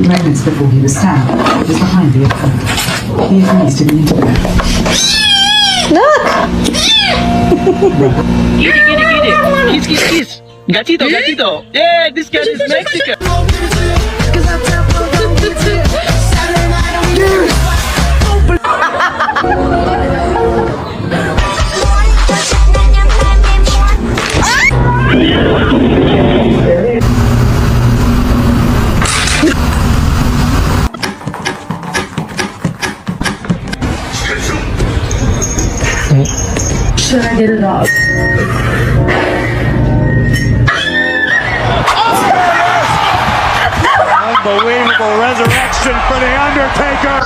Moments before he was stabbed, he was behind the opponent. He agrees to the interview. Look! Kiss, kiss, kiss. Gatito, gatito. Yeah, this guy is Mexican. Should I get it off? Unbelievable resurrection for The Undertaker.